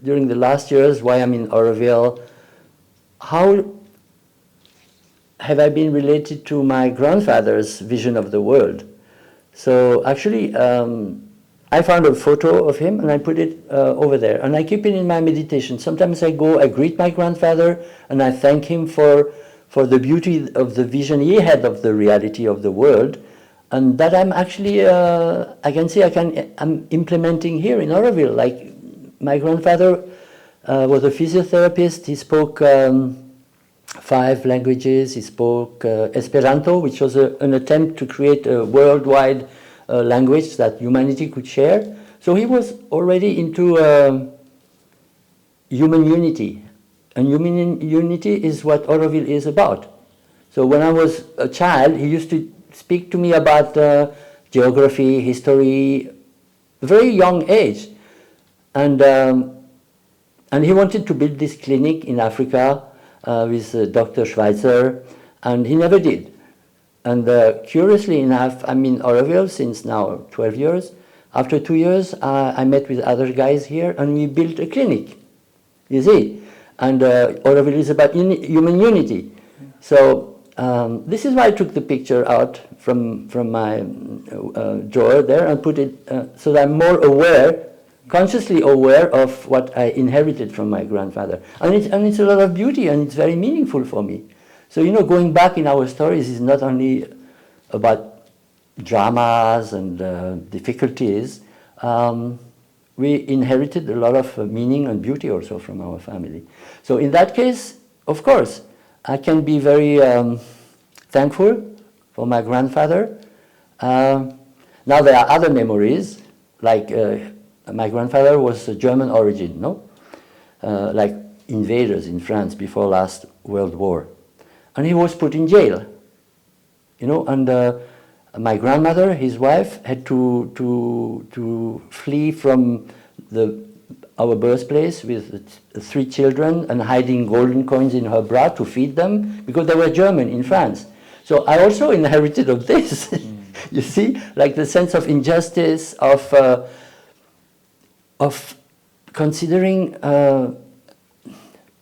during the last years, why I'm in Oroville, how have I been related to my grandfather's vision of the world? So actually, I found a photo of him and I put it over there, and I keep it in my meditation. Sometimes I greet my grandfather and I thank him for the beauty of the vision he had of the reality of the world, and that I'm actually, I can see I'm implementing here in Oroville. Like, my grandfather was a physiotherapist. He spoke 5 languages. He spoke Esperanto, which was an attempt to create a worldwide language that humanity could share. So he was already into human unity. And human unity is what Oroville is about. So when I was a child, he used to speak to me about geography, history, very young age. And he wanted to build this clinic in Africa with Dr. Schweitzer, and he never did. And curiously enough, I'm in Oroville since now 12 years. After 2 years, I met with other guys here, and we built a clinic, you see. And Oroville is about human unity. So this is why I took the picture out from my drawer there and put it so that I'm more aware, consciously aware of what I inherited from my grandfather. And it's a lot of beauty, and it's very meaningful for me. So, you know, going back in our stories is not only about dramas and difficulties. We inherited a lot of meaning and beauty also from our family. So in that case, of course, I can be very thankful for my grandfather. Now there are other memories, like my grandfather was a German origin, no? Like invaders in France before last World War. And he was put in jail, you know, and my grandmother, his wife, had to flee from our birthplace with 3 children and hiding golden coins in her bra to feed them because they were German in France. So I also inherited of this, you see, like the sense of injustice, of considering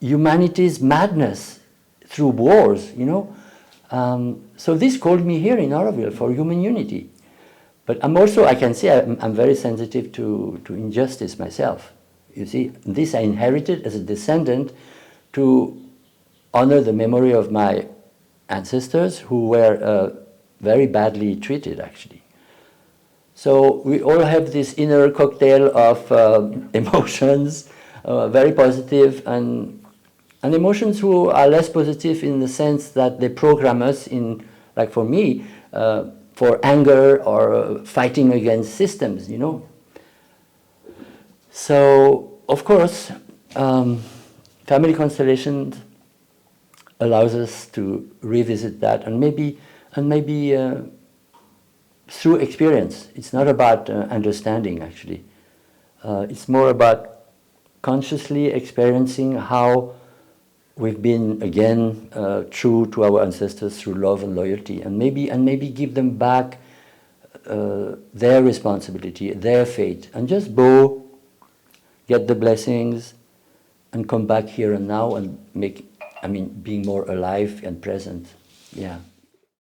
humanity's madness through wars, you know. So this called me here in Oroville for human unity. But I'm also, I can say I'm very sensitive to injustice myself. You see, this I inherited as a descendant to honor the memory of my ancestors who were very badly treated, actually. So we all have this inner cocktail of emotions, very positive, and emotions who are less positive in the sense that they program us in, like for me, for anger or fighting against systems, you know. So, of course, family constellation allows us to revisit that, and maybe through experience. It's not about understanding, actually. It's more about consciously experiencing how we've been, again, true to our ancestors through love and loyalty, and maybe give them back their responsibility, their fate, and just go, get the blessings, and come back here and now and being more alive and present. Yeah.